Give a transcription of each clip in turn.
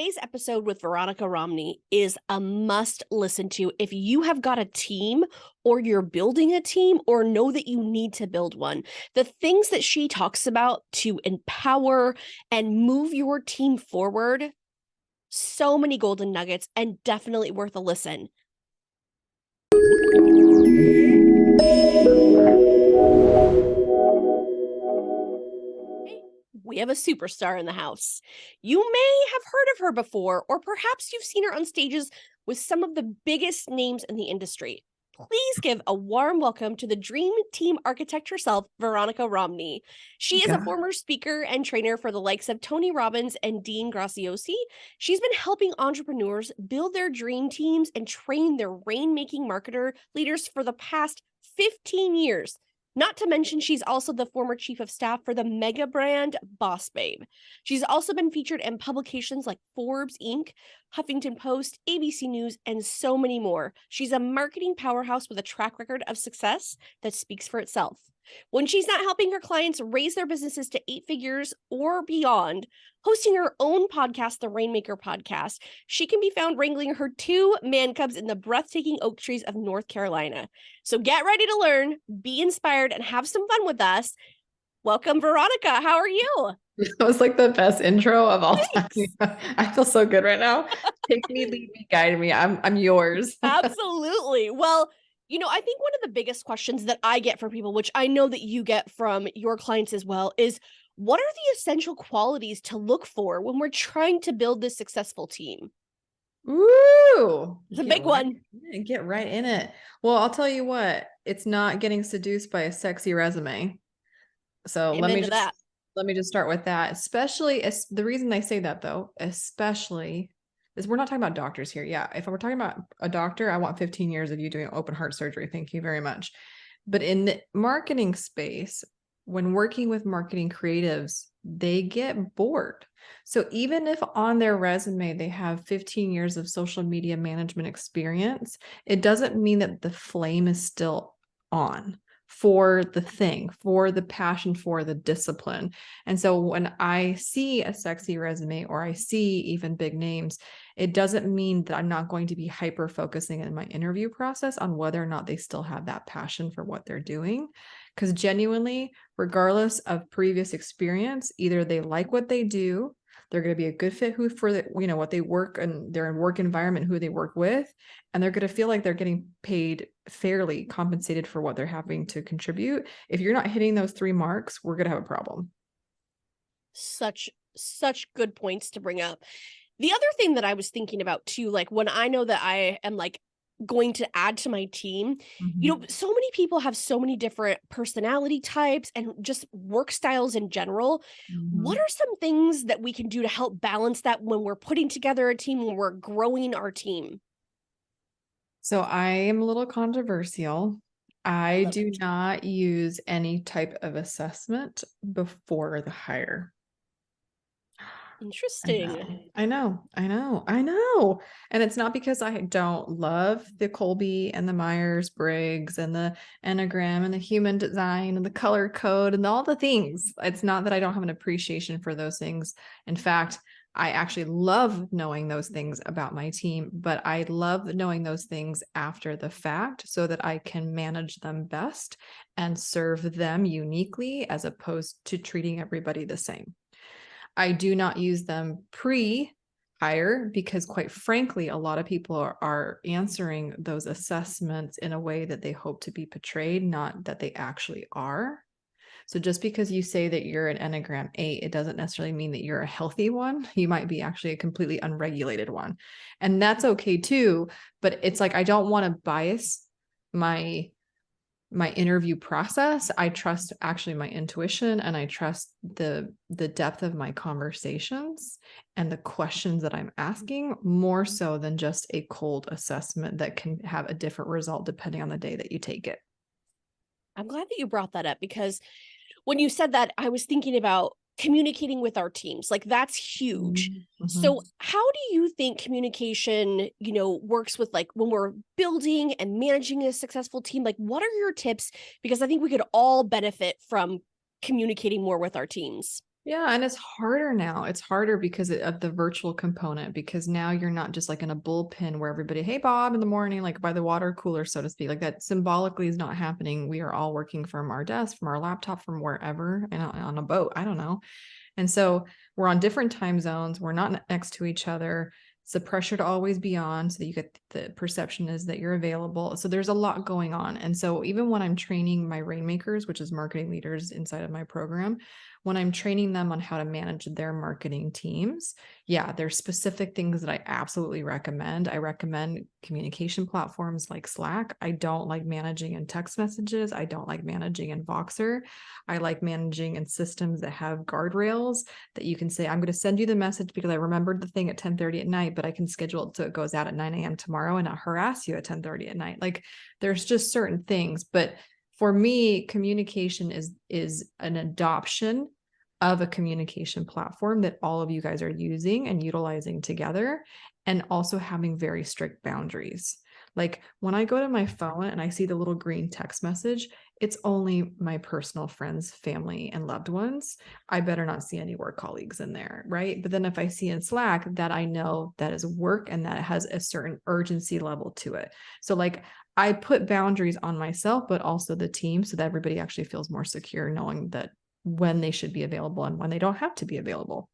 Today's episode with Veronica Romney is a must listen to if you have got a team or you're building a team or know that you need to build one. The things that she talks about to empower and move your team forward, so many golden nuggets and definitely worth a listen. We have a superstar in the house. You may have heard of her before, or perhaps you've seen her on stages with some of the biggest names in the industry. Please give a warm welcome to the Dream Team Architect herself, Veronica Romney. She is a former speaker and trainer for the likes of Tony Robbins and Dean Graziosi. She's been helping entrepreneurs build their dream teams and train their rainmaking marketer leaders for the past 15 years. Not to mention, she's also the former chief of staff for the mega brand Boss Babe. She's also been featured in publications like Forbes Inc., Huffington Post, ABC News, and so many more. She's a marketing powerhouse with a track record of success that speaks for itself. When she's not helping her clients raise their businesses to 8 figures or beyond, hosting her own podcast, the Rainmaker Podcast, she can be found wrangling her 2 man cubs in the breathtaking oak trees of North Carolina. So get ready to learn, be inspired, and have some fun with us. Welcome, Veronica. How are you? That was like the best intro of all time. I feel so good right now. Take me, lead me, guide me. I'm yours. Absolutely. Well, I think one of the biggest questions that I get from people, which I know that you get from your clients as well, is what are the essential qualities to look for when we're trying to build this successful team? Ooh, it's a big one. Get right in it. Well, I'll tell you what, it's not getting seduced by a sexy resume. So let me just start with that. Especially as the reason I say that though, especially is we're not talking about doctors here. Yeah. If we're talking about a doctor, I want 15 years of you doing open heart surgery. Thank you very much. But in the marketing space, when working with marketing creatives, they get bored. So even if on their resume they have 15 years of social media management experience, it doesn't mean that the flame is still on for the thing, for the passion, for the discipline. And so when I see a sexy resume or I see even big names, it doesn't mean that I'm not going to be hyper focusing in my interview process on whether or not they still have that passion for what they're doing. Because genuinely, regardless of previous experience, either they like what they do, they're going to be a good fit for what they work and their work environment, who they work with, and they're going to feel like they're getting paid fairly, compensated for what they're having to contribute. If you're not hitting those 3 marks, we're going to have a problem. Such good points to bring up. The other thing that I was thinking about too, like when I know that I am like going to add to my team, so many people have so many different personality types and just work styles in general. What are some things that we can do to help balance that when we're putting together a team, when we're growing our team? So I am a little controversial. I do not use any type of assessment before the hire. Interesting. I know. And it's not because I don't love the Kolbe and the Myers-Briggs and the Enneagram and the human design and the color code and all the things. It's not that I don't have an appreciation for those things. In fact, I actually love knowing those things about my team, but I love knowing those things after the fact so that I can manage them best and serve them uniquely as opposed to treating everybody the same. I do not use them pre-hire because, quite frankly, a lot of people are answering those assessments in a way that they hope to be portrayed, not that they actually are. So just because you say that you're an Enneagram 8, it doesn't necessarily mean that you're a healthy one. You might be actually a completely unregulated one. And that's okay too. But it's like, I don't want to bias my interview process. I trust actually my intuition, and I trust the depth of my conversations and the questions that I'm asking more so than just a cold assessment that can have a different result depending on the day that you take it. I'm glad that you brought that up because when you said that, I was thinking about communicating with our teams. Like that's huge. So how do you think communication, works with like when we're building and managing a successful team? Like what are your tips? Because I think we could all benefit from communicating more with our teams. Yeah, and it's harder now. It's harder because of the virtual component, because now you're not just like in a bullpen where everybody, hey, Bob, in the morning, like by the water cooler, so to speak. Like that symbolically is not happening. We are all working from our desk, from our laptop, from wherever, and on a boat. I don't know. And so we're on different time zones. We're not next to each other. It's the pressure to always be on so that you get the perception is that you're available. So there's a lot going on. And so even when I'm training my rainmakers, which is marketing leaders inside of my program, when I'm training them on how to manage their marketing teams, yeah, there's specific things that I absolutely recommend. I recommend communication platforms like Slack. I don't like managing in text messages. I don't like managing in Voxer. I like managing in systems that have guardrails that you can say, I'm going to send you the message because I remembered the thing at 10:30 at night, but I can schedule it so it goes out at 9 a.m. tomorrow and not harass you at 10:30 at night. Like there's just certain things. But for me, communication is an adoption of a communication platform that all of you guys are using and utilizing together, and also having very strict boundaries. Like when I go to my phone and I see the little green text message, it's only my personal friends, family, and loved ones. I better not see any work colleagues in there, right? But then if I see in Slack that I know that is work and that has a certain urgency level to it. So like I put boundaries on myself, but also the team so that everybody actually feels more secure knowing that when they should be available and when they don't have to be available.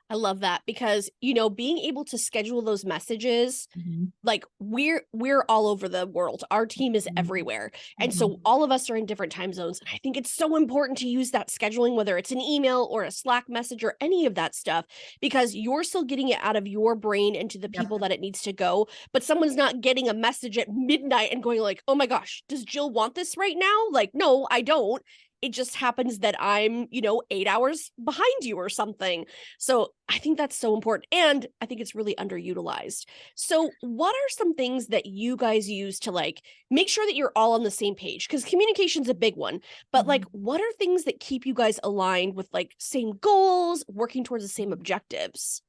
I love that because, being able to schedule those messages, Mm-hmm. like we're all over the world. Our team is everywhere. And Mm-hmm. so all of us are in different time zones. And I think it's so important to use that scheduling, whether it's an email or a Slack message or any of that stuff, because you're still getting it out of your brain into the people Yep. that it needs to go. But someone's not getting a message at midnight and going like, oh my gosh, does Jill want this right now? Like, no, I don't. It just happens that I'm, 8 hours behind you or something. So I think that's so important. And I think it's really underutilized. So what are some things that you guys use to like make sure that you're all on the same page? Because communication's a big one, but like, what are things that keep you guys aligned with like same goals, working towards the same objectives?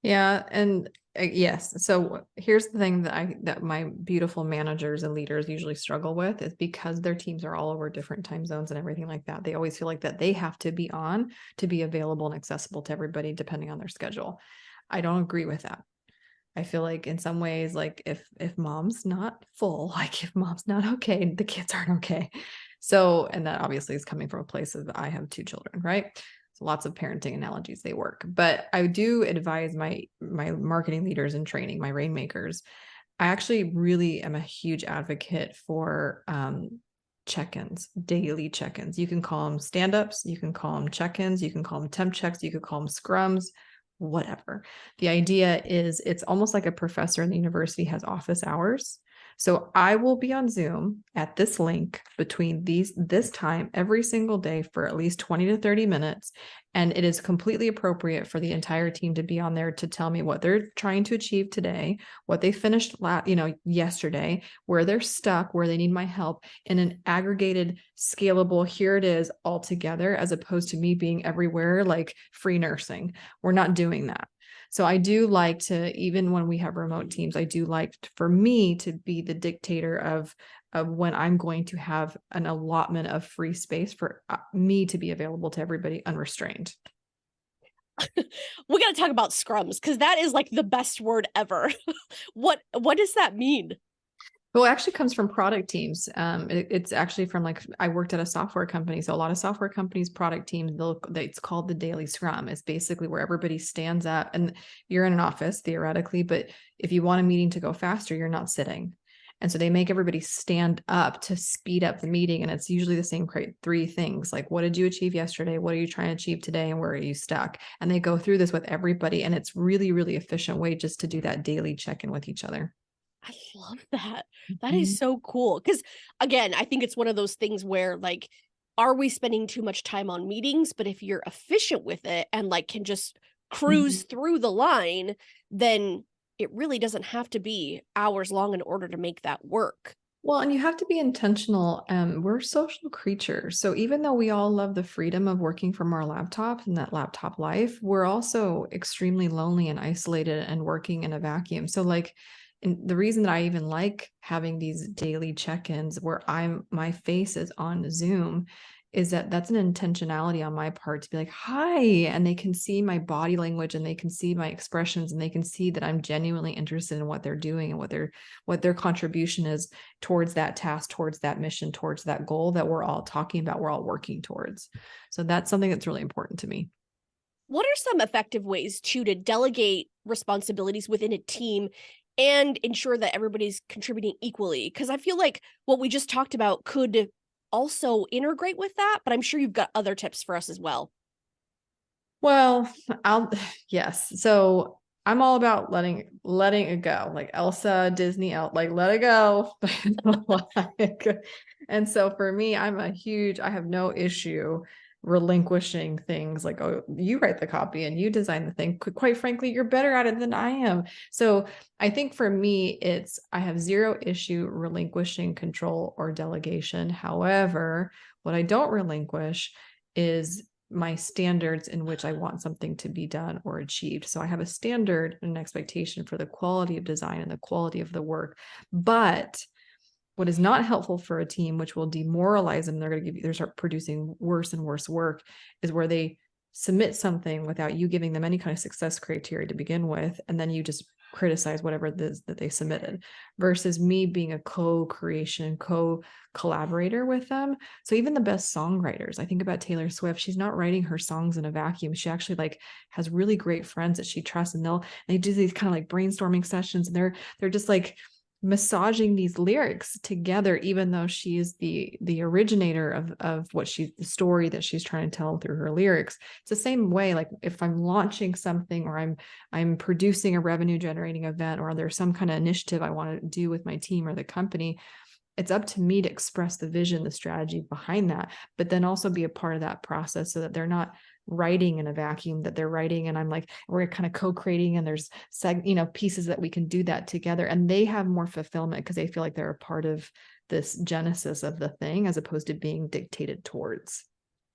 Yeah, and yes. So here's the thing that my beautiful managers and leaders usually struggle with is because their teams are all over different time zones and everything like that. They always feel like that they have to be on to be available and accessible to everybody depending on their schedule. I don't agree with that. I feel like in some ways, like if mom's not full, like if mom's not okay, the kids aren't okay. So, and that obviously is coming from a place of I have two children, right? So lots of parenting analogies, they work. But I do advise my marketing leaders in training, my rainmakers. I actually really am a huge advocate for check-ins, daily check-ins. You can call them stand-ups, you can call them check-ins, you can call them temp checks, you could call them scrums, whatever. The idea is it's almost like a professor in the university has office hours. So I will be on Zoom at this link between this time every single day for at least 20 to 30 minutes. And it is completely appropriate for the entire team to be on there to tell me what they're trying to achieve today, what they finished yesterday, where they're stuck, where they need my help in an aggregated, scalable, here it is all together, as opposed to me being everywhere like free nursing. We're not doing that. So I do like to, even when we have remote teams, I do like for me to be the dictator of when I'm going to have an allotment of free space for me to be available to everybody unrestrained. We got to talk about scrums because that is like the best word ever. What does that mean? Well, it actually comes from product teams. It's actually from like I worked at a software company, so a lot of software companies' product teams, it's called the daily scrum. It's basically where everybody stands up, and you're in an office theoretically, but if you want a meeting to go faster, you're not sitting. And so they make everybody stand up to speed up the meeting, and it's usually the same three things: like what did you achieve yesterday, what are you trying to achieve today, and where are you stuck? And they go through this with everybody, and it's really, really efficient way just to do that daily check-in with each other. I love that. That is Mhm. so cool. Because again, I think it's one of those things where like, are we spending too much time on meetings? But if you're efficient with it and like can just cruise Mhm. through the line, then it really doesn't have to be hours long in order to make that work. Well, and you have to be intentional. We're social creatures. So even though we all love the freedom of working from our laptop and that laptop life, we're also extremely lonely and isolated and working in a vacuum. So like, and the reason that I even like having these daily check-ins where my face is on Zoom is that that's an intentionality on my part to be like, hi, and they can see my body language and they can see my expressions and they can see that I'm genuinely interested in what they're doing and what their contribution is towards that task, towards that mission, towards that goal that we're all talking about, we're all working towards. So that's something that's really important to me. What are some effective ways to delegate responsibilities within a team and ensure that everybody's contributing equally? Because I feel like what we just talked about could also integrate with that, but I'm sure you've got other tips for us as well. Well, yes. So I'm all about letting it go. Like Elsa, Disney out, like let it go. And so for me, I have no issue relinquishing things like, oh, you write the copy and you design the thing. Quite frankly, you're better at it than I am. So I think for me, I have zero issue relinquishing control or delegation. However, what I don't relinquish is my standards in which I want something to be done or achieved. So I have a standard and an expectation for the quality of design and the quality of the work. But what is not helpful for a team, which will demoralize them, they're start producing worse and worse work, is where they submit something without you giving them any kind of success criteria to begin with, and then you just criticize whatever it is that they submitted, versus me being a co-creation, co-collaborator with them. So even the best songwriters, I think about Taylor Swift, she's not writing her songs in a vacuum. She actually like has really great friends that she trusts, and they do these kind of like brainstorming sessions, and they're just like massaging these lyrics together, even though she is the originator of the story that she's trying to tell through her lyrics. It's the same way, like if I'm launching something or I'm producing a revenue generating event, or there's some kind of initiative I want to do with my team or the company, it's up to me to express the vision, the strategy behind that, but then also be a part of that process so that they're not writing in a vacuum, that they're writing and I'm like, we're kind of co-creating, and there's pieces that we can do that together, and they have more fulfillment because they feel like they're a part of this genesis of the thing as opposed to being dictated towards.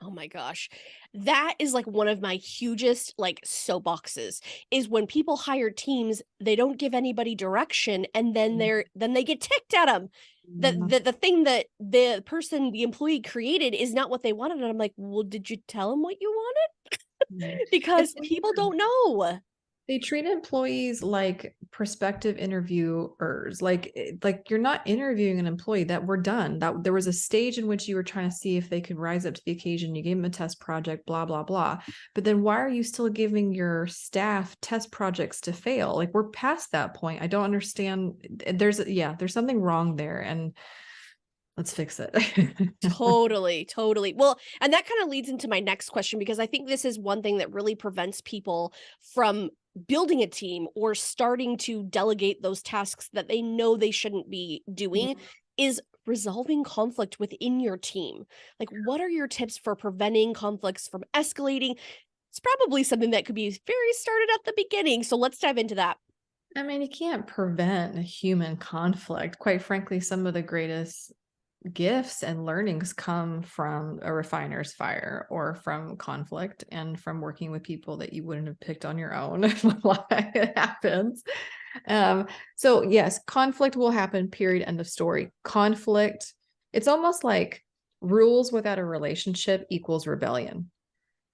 Oh my gosh. That is like one of my hugest like soapboxes, is when people hire teams, they don't give anybody direction, and then they get ticked at them. The thing that the employee created is not what they wanted. And I'm like, well, did you tell them what you wanted? Because people don't know. They treat employees like prospective interviewers, like you're not interviewing an employee. That we're done. That there was a stage in which you were trying to see if they could rise up to the occasion. You gave them a test project, blah blah blah. But then why are you still giving your staff test projects to fail? Like we're past that point. I don't understand. There's something wrong there, and let's fix it. Totally. Well, and that kind of leads into my next question, because I think this is one thing that really prevents people from building a team or starting to delegate those tasks that they know they shouldn't be doing, is resolving conflict within your team. Like, what are your tips for preventing conflicts from escalating? It's probably something that could be very started at the beginning. So let's dive into that. I mean, you can't prevent human conflict. Quite frankly, some of the greatest gifts and learnings come from a refiner's fire, or from conflict, and from working with people that you wouldn't have picked on your own. It happens. So yes, conflict will happen, period, end of story. Conflict, it's almost like rules without a relationship equals rebellion,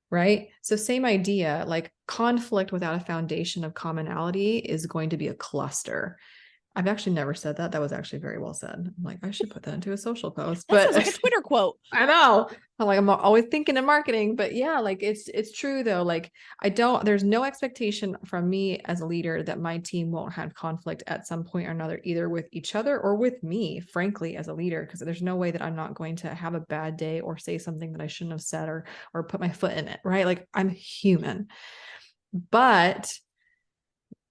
right? So same idea, like conflict without a foundation of commonality is going to be a cluster. I've actually never said that. That was actually very well said. I'm like, I should put that into a social post. That sounds like a Twitter quote. I know. I'm always thinking of marketing, but yeah, like it's true though. Like there's no expectation from me as a leader that my team won't have conflict at some point or another, either with each other or with me, frankly, as a leader, because there's no way that I'm not going to have a bad day or say something that I shouldn't have said, or put my foot in it, right? Like I'm human. But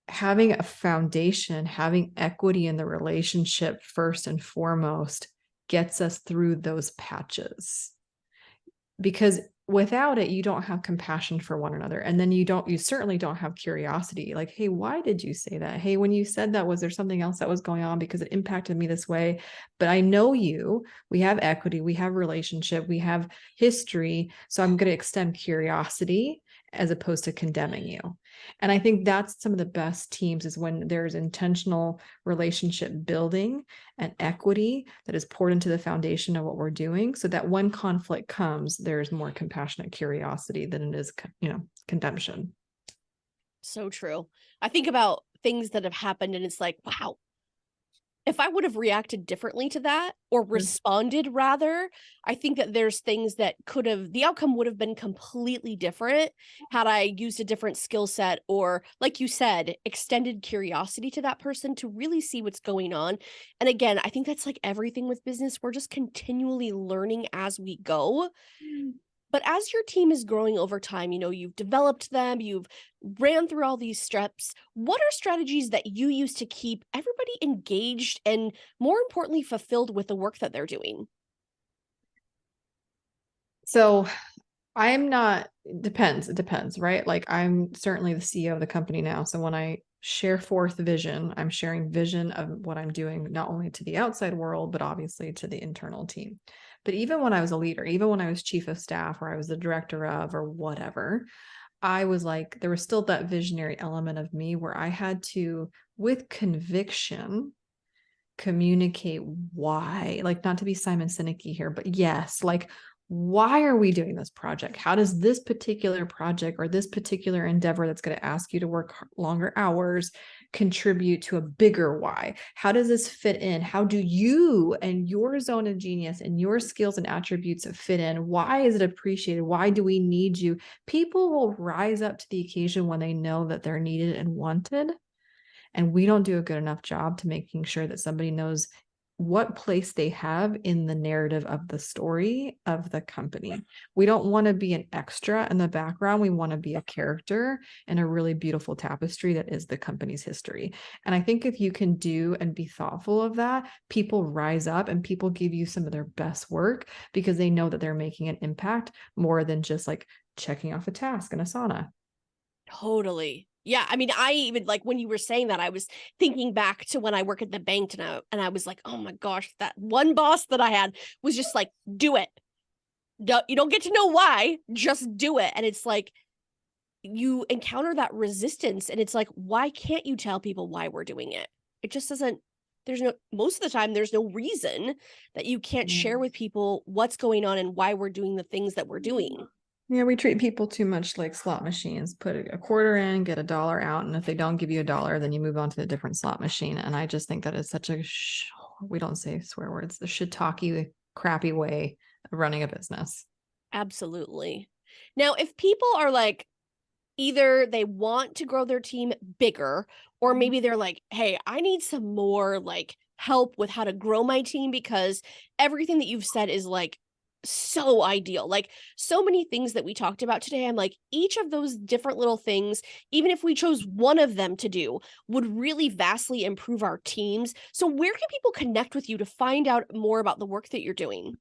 having a foundation, having equity in the relationship first and foremost gets us through those patches. Because without it, you don't have compassion for one another. And then you certainly don't have curiosity. Like, hey, why did you say that? Hey, when you said that, was there something else that was going on because it impacted me this way? But I know you, we have equity, we have relationship, we have history. So I'm going to extend curiosity as opposed to condemning you. And I think that's some of the best teams is when there's intentional relationship building and equity that is poured into the foundation of what we're doing, so that when conflict comes, there's more compassionate curiosity than it is, condemnation. So true. I think about things that have happened and it's like, wow, if I would have reacted differently to that or responded rather, I think that there's things that the outcome would have been completely different had I used a different skill set or, like you said, extended curiosity to that person to really see what's going on. And again, I think that's like everything with business. We're just continually learning as we go. But as your team is growing over time, you've developed them, you've ran through all these steps. What are strategies that you use to keep everybody engaged and, more importantly, fulfilled with the work that they're doing? So it depends, right? Like I'm certainly the CEO of the company now. So when I share forth vision, I'm sharing vision of what I'm doing, not only to the outside world, but obviously to the internal team. But even when I was a leader, even when I was chief of staff or I was the director of or whatever, I was like, there was still that visionary element of me where I had to, with conviction, communicate why, like not to be Simon Sinek-y here, but yes, like, why are we doing this project? How does this particular project or this particular endeavor that's going to ask you to work longer hours contribute to a bigger why? How does this fit in? How do you and your zone of genius and your skills and attributes fit in? Why is it appreciated? Why do we need you? People will rise up to the occasion when they know that they're needed and wanted. And we don't do a good enough job to making sure that somebody knows what place they have in the narrative of the story of the company. We don't want to be an extra in the background. We want to be a character in a really beautiful tapestry that is the company's history. And I think if you can do and be thoughtful of that, people rise up and people give you some of their best work because they know that they're making an impact more than just like checking off a task in Asana. Totally. Yeah, I mean, I even like when you were saying that, I was thinking back to when I work at the bank and I was like, oh my gosh, that one boss that I had was just like, do it. You don't get to know why, just do it. And it's like, you encounter that resistance and it's like, why can't you tell people why we're doing it? It just doesn't, most of the time, there's no reason that you can't share with people what's going on and why we're doing the things that we're doing. Yeah, we treat people too much like slot machines. Put a quarter in, get $1 out, and if they don't give you $1, then you move on to a different slot machine. And I just think that is such a we don't say swear words, the shiitake, crappy way of running a business. Absolutely. Now, if people are like, either they want to grow their team bigger, or maybe they're like, hey, I need some more like help with how to grow my team, because everything that you've said is like so ideal. Like so many things that we talked about today, I'm like, each of those different little things, even if we chose one of them to do, would really vastly improve our teams. So where can people connect with you to find out more about the work that you're doing?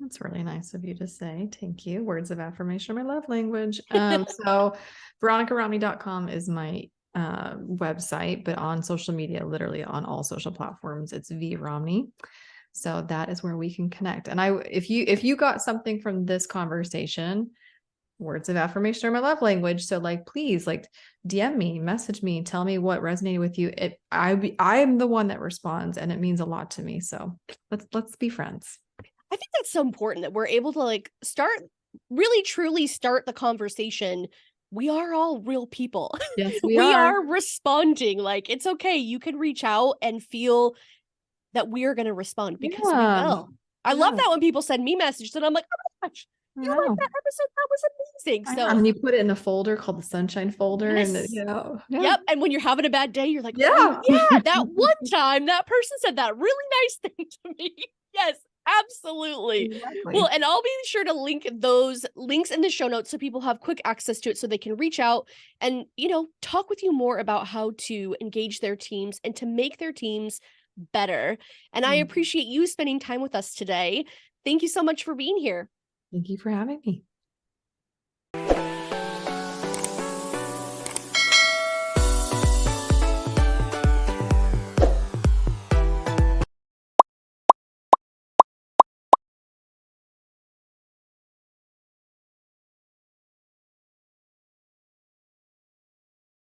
That's really nice of you to say. Thank you. Words of affirmation are my love language. So veronicaromney.com is my website, but on social media, literally on all social platforms, it's V Romney. So that is where we can connect. And if you got something from this conversation, words of affirmation are my love language. So like, please like DM me, message me, tell me what resonated with you. I'm the one that responds and it means a lot to me. So let's be friends. I think that's so important that we're able to like really truly start the conversation. We are all real people. Yes, we are responding. Like, it's okay. You can reach out and feel that we are going to respond, because we will. I love that when people send me messages and I'm like, oh my gosh, you like that episode? That was amazing. So, and you put it in a folder called the Sunshine folder. yes. And Yep. And when you're having a bad day, you're like, yeah, oh, yeah, that one time that person said that really nice thing to me. Yes. Absolutely. exactly. Well, and I'll be sure to link those links in the show notes so people have quick access to it, so they can reach out and, talk with you more about how to engage their teams and to make their teams better. And I appreciate you spending time with us today. Thank you so much for being here. Thank you for having me.